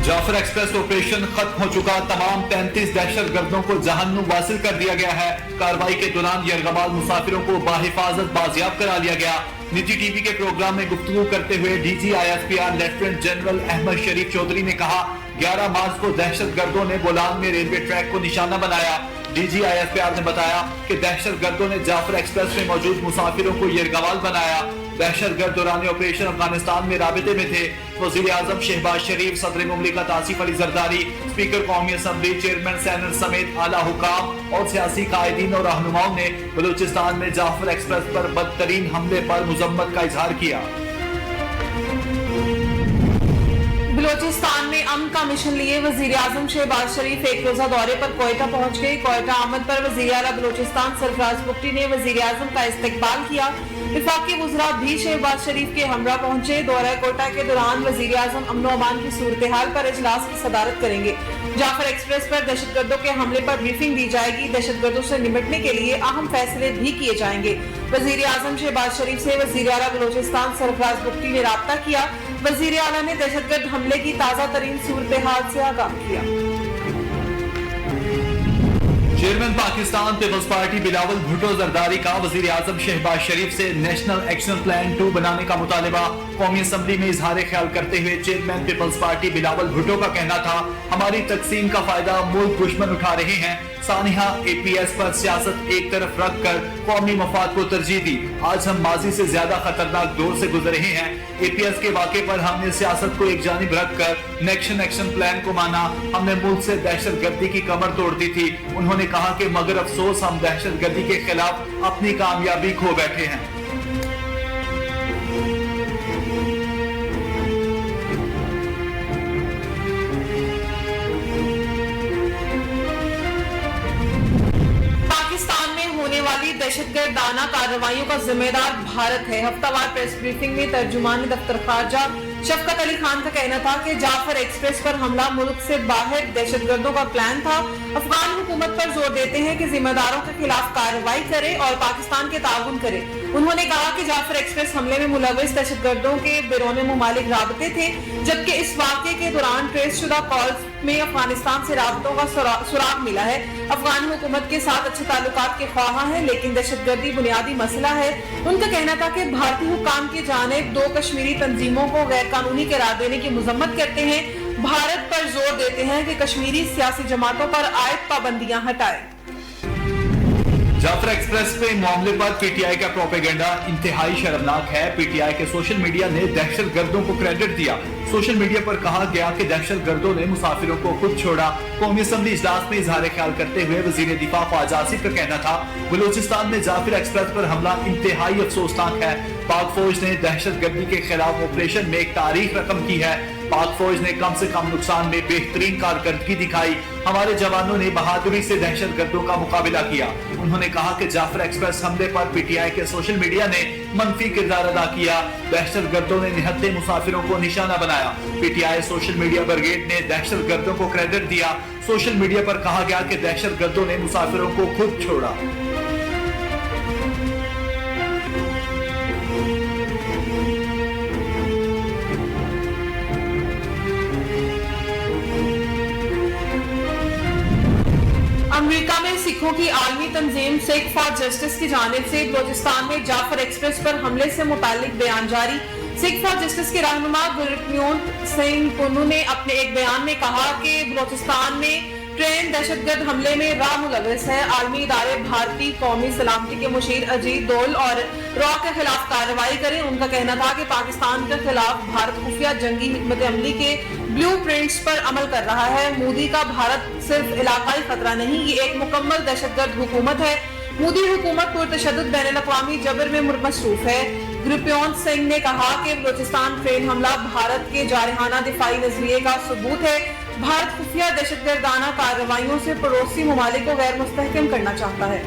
Jafar express operation खत्म हो चुका, तमाम 33 दहशत गर्दों को जहन्नुम वासिल कर दिया गया है। कार्रवाई के दौरान यरगमाल मुसाफिरों को बाहिफाजत बाजियाब करा लिया गया। निजी टीवी के प्रोग्राम में गुफ्तगू करते हुए DG ISPR lieutenant general Ahmed Sharif Chaudhry ने कहा, 11 मार्च को दहशत गर्दों ने बोलांग में रेलवे ट्रैक को निशाना बनाया। डीजी ISPR ने बताया कि दहशत गर्दों ने जाफर एक्सप्रेस में मौजूद मुसाफिरों को यरगमाल बनाया। दहशत गर्द दौरान ऑपरेशन अफगानिस्तान में राबिते में थे। वजीर आजम शहबाज शरीफ, सदर मुमलिकत आसिफ अली जरदारी, स्पीकर कौमी असम्बली, चेयरमैन सेनेट समेत आला हुकाम और सियासी कायदीन और रहनुमाओं ने बलूचिस्तान में जाफर एक्सप्रेस पर बदतरीन हमले पर मुजम्मत का इजहार किया। बलूचिस्तान में अमन का मिशन लिए वजीर आजम शहबाज शरीफ एक रोजा दौरे पर कोयटा पहुंच गए। कोयटा आमद पर वजीर आला बलूचिस्तान सरफराज बुगटी ने वजीर आजम का इस्तकबाल किया। वफाकी वज़रा भी शहबाज शरीफ के हमरा पहुंचे। दौरा कोयटा के दौरान वजीर आजम अमन अमान की सूरत हाल पर इजलास की सदारत करेंगे। जाफर एक्सप्रेस पर दहशत गर्दों के हमले पर ब्रीफिंग दी जाएगी। दहशत गर्दों से निपटने के लिए अहम फैसले भी किए जाएंगे। वजीर आजम शहबाज शरीफ से वजीर आला बलूचिस्तान सरफराज बुगटी ने राब्ता किया। वजीर आला ने दहशतगर्द हमले की ताज़ा तरीन सूरत हाल से आगाह किया। Chairman Pakistan peoples party Bilawal Bhutto Zardari का वजीर आजम शहबाज शरीफ से नेशनल एक्शन प्लान 2 बनाने का मुतालिबा। कौमी असम्बली में इजहार ख्याल करते हुए chairman peoples party Bilawal Bhutto का कहना था, हमारी तकसीम का फायदा मुल्क दुश्मन उठा रहे हैं। सानिहा APS पर सियासत एक तरफ रख कर कौमी मफाद को तरजीह दी। आज हम माजी से ज्यादा खतरनाक दौर से गुजर रहे हैं। APS के वाक़े पर हमने सियासत को एक जानिब रख कर नेशनल एक्शन प्लान को माना। हमने मुल्क से दहशत गर्दी की कमर तोड़ दी थी। उन्होंने कहा कि मगर अफसोस हम दहशत गर्दी के खिलाफ अपनी कामयाबी खो बैठे हैं। दहशतगर्दाना कार्रवाइयों का जिम्मेदार भारत है। हफ्तावार प्रेस ब्रीफिंग में तर्जुमान दफ्तर खारजा शफकत अली खान का कहना था कि जाफर एक्सप्रेस पर हमला मुल्क से बाहर दहशतगर्दों का प्लान था। अफगान हुकूमत पर जोर देते हैं कि जिम्मेदारों के खिलाफ कार्रवाई करे और पाकिस्तान के ताउन करे। उन्होंने कहा कि जाफर एक्सप्रेस हमले में मुलविस दहशतगर्दों के बैरून मुमालिक राबते थे, जबकि इस वाक़े के दौरान ट्रेस शुदा कॉल्स में अफगानिस्तान से राबतों का सुराग मिला है। अफगान हुकूमत के साथ अच्छे ताल्लुकात के ख्वाहां हैं, लेकिन दहशतगर्दी बुनियादी मसला है। उनका कहना था कि भारतीय हुकाम की जानिब 2 कश्मीरी तंजीमों को गैर कानूनी करार देने की मजम्मत करते हैं। भारत पर जोर देते हैं कि कश्मीरी सियासी जमातों पर आयद पाबंदियां हटाए। जाफर एक्सप्रेस पे मामले पर PTI का प्रोपेगेंडा इंतहाई शर्मनाक है। PTI के सोशल मीडिया ने दहशत गर्दों को क्रेडिट दिया। सोशल मीडिया पर कहा गया कि दहशत गर्दों ने मुसाफिरों को खुद छोड़ा। कौमी असम्बली इजलास में इजहार ख्याल करते हुए वजीर दिफा ख्वाजा आसिफ का कहना था, बलूचिस्तान में जाफर एक्सप्रेस पर हमला इंतहाई अफसोसनाक है। पाक फौज ने दहशत गर्दी के खिलाफ ऑपरेशन में एक तारीख रकम की है। पाक फौज ने कम से कम नुकसान में बेहतरीन कारकर्दगी दिखाई। हमारे जवानों ने बहादुरी से दहशत गर्दों का मुकाबला किया। उन्होंने कहा कि जाफर एक्सप्रेस हमले पर PTI के सोशल मीडिया ने मनफी किरदार अदा किया। दहशत गर्दों ने निहत्थे मुसाफिरों को निशाना बनाया। PTI सोशल मीडिया ब्रिगेड ने दहशत गर्दों को क्रेडिट दिया। सोशल मीडिया पर कहा गया कि दहशत गर्दों ने मुसाफिरों को खुद छोड़ा। अमेरिका में सिखों की आलमी तंजीम सिख फॉर जस्टिस की जानिब से बलूचिस्तान में जाफर एक्सप्रेस पर हमले से मुतालिक बयान जारी। सिख फॉर जस्टिस के रहनुमा गुरप्रीत सिंह पुन्नू ने अपने एक बयान में कहा कि बलूचिस्तान में ट्रेन दहशतगर्द हमले में मुलविस है। आलमी इदारे भारतीय कौमी सलामती के मुशीर अजीत दोल और रॉ के खिलाफ कार्रवाई करें। उनका कहना था कि पाकिस्तान के खिलाफ भारत खुफिया जंगी हिकमत अमली के ब्लू प्रिंट्स पर अमल कर रहा है। मोदी का भारत सिर्फ इलाकाई खतरा नहीं, ये एक मुकम्मल दहशतगर्द हुकूमत है। मोदी हुकूमत पुरतशद्दुद बैनुल-अक़वामी जबर में मसरूफ है। गुरप्रीत सिंह ने कहा कि बलूचिस्तान ट्रेन हमला भारत के जारहाना दिफाई नजरिए का सबूत है। भारत खुफिया दहशतगर्दाना कार्रवाइयों से पड़ोसी ममालिक को गैर मुस्तहकम करना चाहता है।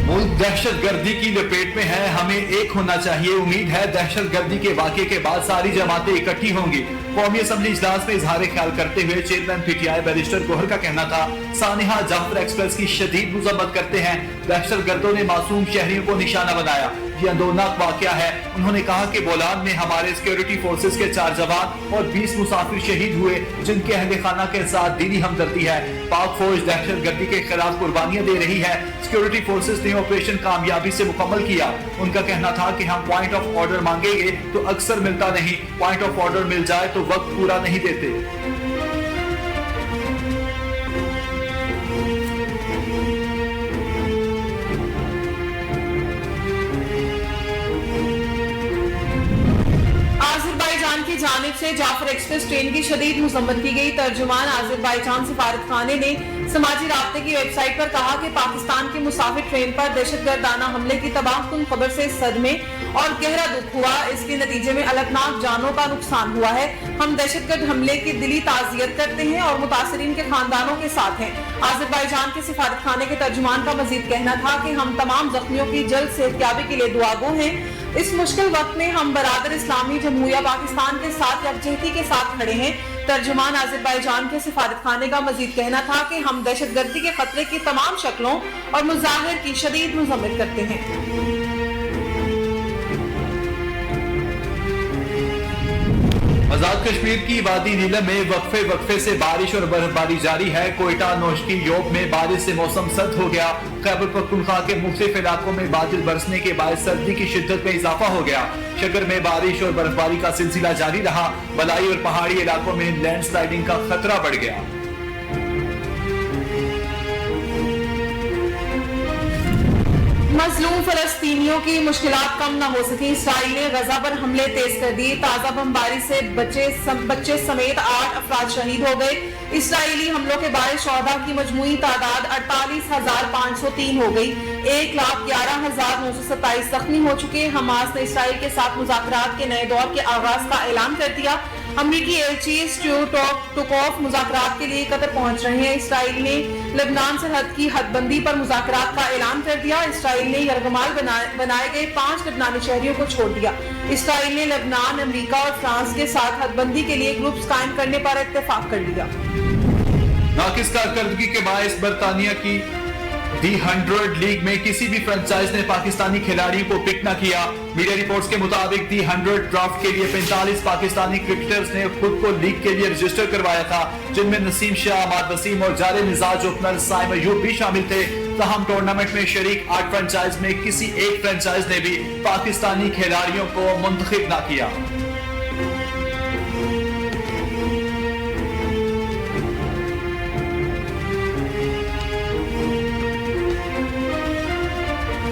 मुल्क दहशत गर्दी की लपेट में है, हमें एक होना चाहिए। उम्मीद है दहशत गर्दी के वाक़े के बाद सारी जमातें इकट्ठी होंगी। कौमी असम्बली इजलास में इजहार ख्याल करते हुए चेयरमैन पीटीआई बैरिस्टर गोहर का कहना था, सानिहा जाफर एक्सप्रेस की शदीद मजम्मत करते हैं। दहशत गर्दों ने मासूम शहरियों को निशाना बनाया, ये अंदोनाक वाकया है। उन्होंने कहा कि बोलान में हमारे सिक्योरिटी फोर्सेस के 4 जवान और 20 मुसाफिर शहीद हुए, जिनके अहले खाना के साथ दीनी हमदर्दी है। पाक फौज दहशत गर्दी के खिलाफ कुर्बानियां दे रही है। सिक्योरिटी फोर्सेस ने ऑपरेशन कामयाबी से मुकम्मल किया। उनका कहना था कि हम पॉइंट ऑफ ऑर्डर मांगेंगे तो अक्सर मिलता नहीं, पॉइंट ऑफ ऑर्डर मिल जाए तो वक्त पूरा नहीं देते। आज़रबाईजान की जानिब से जाफर एक्सप्रेस ट्रेन की शदीद मुज़म्मत की गई। तर्जुमान आज़रबाईजान सफारतखाने ने समाजी राब्ते की वेबसाइट पर कहा कि पाकिस्तान की मुसाफिर ट्रेन पर दहशतगर्दाना हमले की तबाहकुन खबर से सदमे और गहरा दुख हुआ। इसके नतीजे में अलगनाक जानों का नुकसान हुआ है। हम दहशतगर्द हमले की दिली ताज़ियत करते हैं और मुतासरीन के खानदानों के साथ हैं। आज़रबाईजान के सफारतखाने के तर्जुमान का मजीद कहना था कि हम तमाम जख्मियों की जल्द सेहतयाबी के लिए दुआगो हैं। इस मुश्किल वक्त में हम बरादर इस्लामी जमहूरिया पाकिस्तान के साथ यकजहती के साथ खड़े हैं। तर्जुमान आज़रबाईजान के सफारतखाने का मजीद कहना था कि हम दहशतगर्दी के खतरे की तमाम शक्लों और मुजाहिर की शदीद मुज़म्मत करते हैं। आजाद कश्मीर की वादी नीलम में वक्फे से बारिश और बर्फबारी जारी है। कोयटा, नौशकी, योब में बारिश से मौसम सर्द हो गया। खैबर पख्तूनख्वा के मुख्तलिफ इलाकों में बादल बरसने के बाद सर्दी की शिद्दत में इजाफा हो गया। शगर में बारिश और बर्फबारी का सिलसिला जारी रहा। बलाई और पहाड़ी इलाकों में लैंडस्लाइडिंग का खतरा बढ़ गया। मजलूम फलस्तीनियों की मुश्किलात कम न हो सकी। इसराइल ने गजा पर हमले तेज कर दिए। ताजा बमबारी से बच्चे समेत 8 अफराद शहीद हो गए। इसराइली हमलों के बायस शोहदा की मजमूई तादाद 48,503 हो गई। 1,11,927 जख्मी हो चुके। हमास ने इसराइल के साथ मुज़ाकरात के नए दौर के आगाज का ऐलान कर दिया। अमरीकी एलची स्टीव टुकोफ मुज़ाकरात के लिए कतर पहुंच रहे हैं। इसराइल ने लेबनान सरहद की हदबंदी पर मुज़ाकरात का ऐलान कर दिया। इसराइल ने यरगमाल बनाए गए 5 लेबनानी शहरियों को छोड़ दिया। इसराइल ने लेबनान, अमेरिका और फ्रांस के साथ हदबंदी के लिए ग्रुप्स कायम करने पर इत्तेफाक कर लिया। नाकिस कारकर्दगी के बायस बरतानिया की दी 100 लीग में किसी भी फ्रेंचाइज ने पाकिस्तानी खिलाड़ियों को पिक न किया। मीडिया रिपोर्ट्स के मुताबिक दी 100 ड्राफ्ट के लिए 45 पाकिस्तानी क्रिकेटर्स ने खुद को लीग के लिए रजिस्टर करवाया था, जिनमें नसीम शाह, अहमद वसीम और जारे मिजाज ओपनर साइम अयूब भी शामिल थे। तहम टूर्नामेंट में शरीक 8 फ्रेंचाइज में किसी एक फ्रेंचाइज ने भी पाकिस्तानी खिलाड़ियों को मुंतखब न किया।